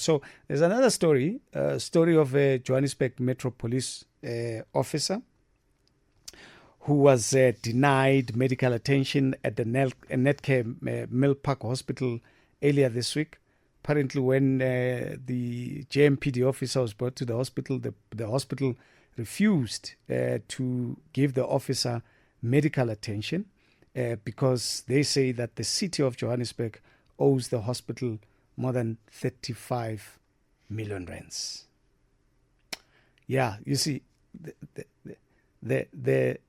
So there's another story, story of a Johannesburg Metro Police officer who was denied medical attention at the Netcare Mill Park Hospital earlier this week. Apparently, when the JMPD officer was brought to the hospital, the hospital refused to give the officer medical attention because they say that the city of Johannesburg owes the hospital more than 35 million rands. Yeah, you see, the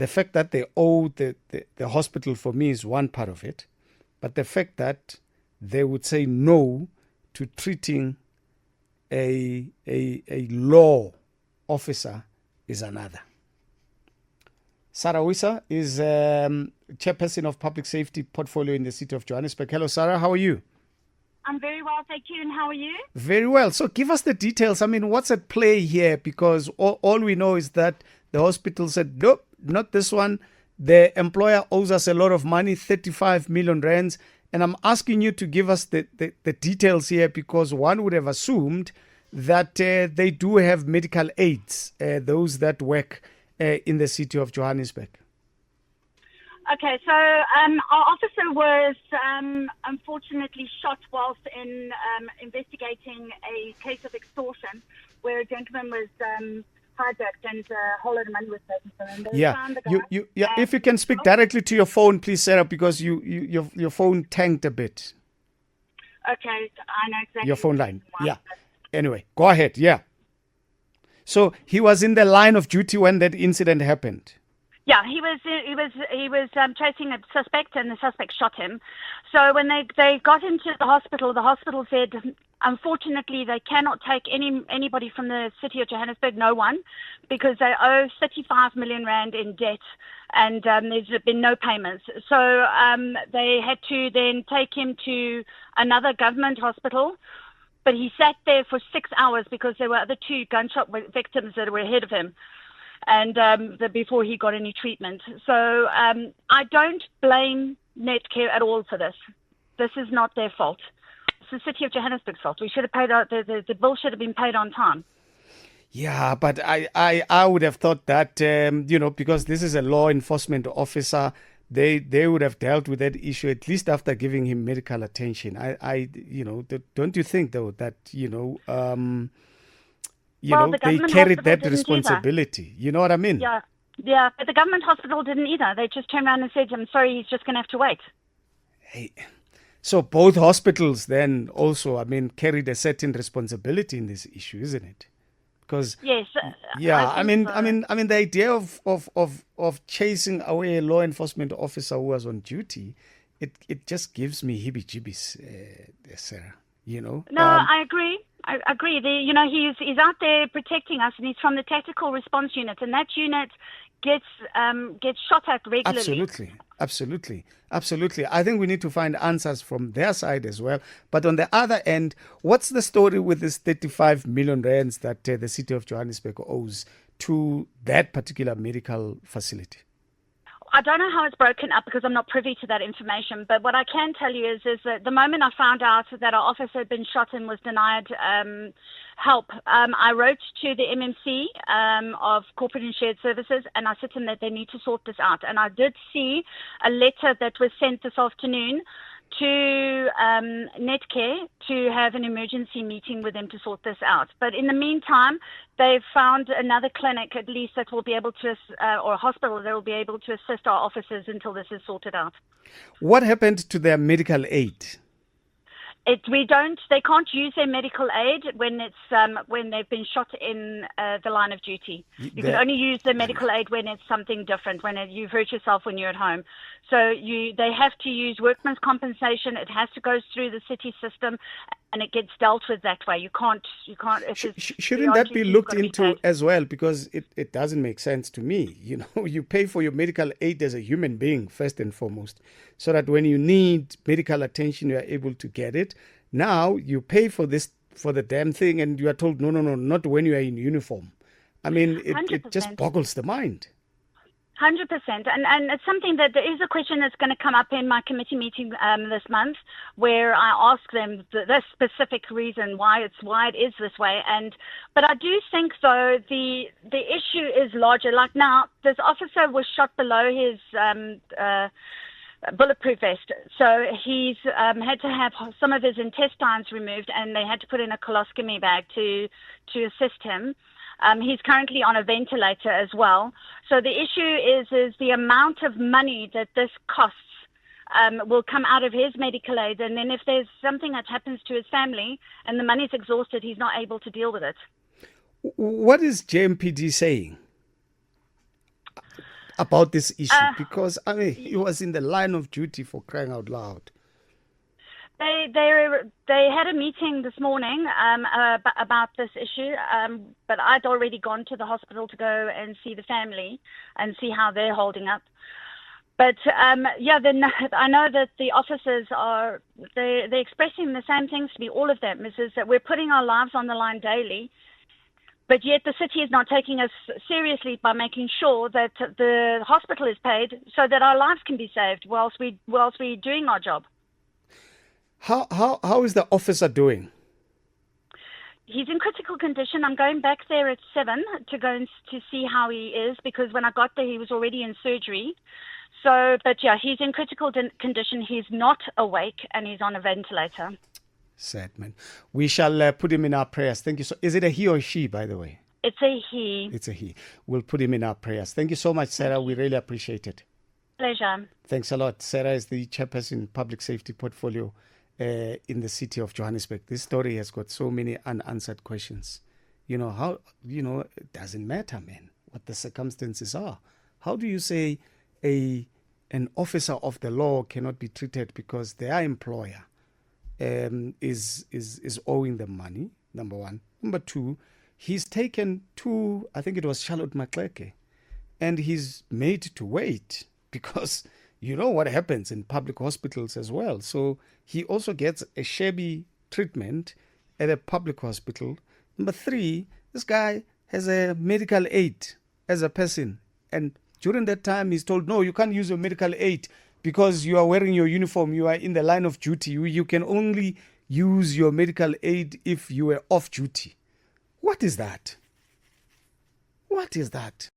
fact that they owe the hospital for me is one part of it, but the fact that they would say no to treating a law officer is another. Sarah Wissler is Chairperson of Public Safety Portfolio in the City of Johannesburg. Hello, Sarah. How are you? I'm very well, thank you. And how are you? Very well. So give us the details. I mean, what's at play here? Because all we know is that the hospital said, nope, not this one. The employer owes us a lot of money, 35 million rands. And I'm asking you to give us the details here because one would have assumed that they do have medical aids, those that work in the city of Johannesburg. Okay, so our officer was unfortunately shot whilst in investigating a case of extortion where a gentleman was hijacked and a whole lot of money was taken from him. They found the guy, if you can speak directly to your phone, please, Sarah, because your phone tanked a bit. Okay, I know exactly. Your phone line, yeah. Anyway, go ahead, yeah. So he was in the line of duty when that incident happened. Yeah, he was chasing a suspect, and the suspect shot him. So when they got into the hospital said, unfortunately, they cannot take anybody from the city of Johannesburg, no one, because they owe 35 million rand in debt, and there's been no payments. So they had to then take him to another government hospital. But he sat there for 6 hours because there were other 2 gunshot victims that were ahead of him, and before he got any treatment. So I don't blame Netcare at all for this. This is not their fault. It's the city of Johannesburg's fault. We should have paid out the bill should have been paid on time. Yeah, but I would have thought that because this is a law enforcement officer, they would have dealt with that issue at least after giving him medical attention. Don't you think though that they carried that responsibility? Either. You know what I mean? Yeah, but the government hospital didn't either. They just turned around and said, "I'm sorry, he's just going to have to wait." Hey, so both hospitals then also, carried a certain responsibility in this issue, isn't it? Because yes, I mean, the idea of chasing away a law enforcement officer who was on duty, it just gives me heebie-jeebies, Sarah. No, I agree. I agree. He's out there protecting us, and he's from the tactical response unit, and that unit gets shot at regularly. Absolutely. I think we need to find answers from their side as well. But on the other end, what's the story with this 35 million rands that the city of Johannesburg owes to that particular medical facility? I don't know how it's broken up because I'm not privy to that information. But what I can tell you is that the moment I found out that our officer had been shot and was denied help, I wrote to the MMC of Corporate and Shared Services, and I said to them that they need to sort this out. And I did see a letter that was sent this afternoon to Netcare to have an emergency meeting with them to sort this out. But in the meantime, they've found another clinic at least that will be able to, or a hospital that will be able to assist our officers until this is sorted out. What happened to their medical aid? They can't use their medical aid when they've been shot in the line of duty. You can only use the medical aid when it's something different, when you've hurt yourself when you're at home. So they have to use workman's compensation. It has to go through the city system, and it gets dealt with that way. You can't. Shouldn't that be looked into as well? Because it doesn't make sense to me. You pay for your medical aid as a human being first and foremost, so that when you need medical attention, you are able to get it. Now you pay for the damn thing, and you are told no, not when you are in uniform. It just boggles the mind. 100%. And it's something that there is a question that's going to come up in my committee meeting this month, where I ask them the specific reason why it is this way. But I do think, though, the issue is larger. Like now, this officer was shot below his bulletproof vest. So he's had to have some of his intestines removed, and they had to put in a colostomy bag to assist him. He's currently on a ventilator as well. So the issue is the amount of money that this costs will come out of his medical aid. And then if there's something that happens to his family and the money's exhausted, he's not able to deal with it. What is JMPD saying about this issue? Because, I mean, he was in the line of duty, for crying out loud. They had a meeting this morning about this issue, but I'd already gone to the hospital to go and see the family and see how they're holding up. But I know that the officers they're expressing the same things to me, all of them, is that we're putting our lives on the line daily, but yet the city is not taking us seriously by making sure that the hospital is paid so that our lives can be saved whilst we're doing our job. How is the officer doing? He's in critical condition. I'm going back there at 7 to go to see how he is, because when I got there, he was already in surgery. So, but yeah, he's in critical condition. He's not awake, and he's on a ventilator. Sad, man. We shall put him in our prayers. Thank you. So, is it a he or she, by the way? It's a he. It's a he. We'll put him in our prayers. Thank you so much, Sarah. We really appreciate it. Pleasure. Thanks a lot. Sarah is the chairperson public safety portfolio in the city of Johannesburg. This story has got so many unanswered questions. It doesn't matter, man, what the circumstances are. How do you say an officer of the law cannot be treated because their employer is owing them money, number one. Number two, he's taken to, I think it was Charlotte Maxeke, and he's made to wait because you know what happens in public hospitals as well. So he also gets a shabby treatment at a public hospital. Number three, this guy has a medical aid as a person. And during that time, he's told, no, you can't use your medical aid because you are wearing your uniform. You are in the line of duty. You can only use your medical aid if you were off duty. What is that? What is that?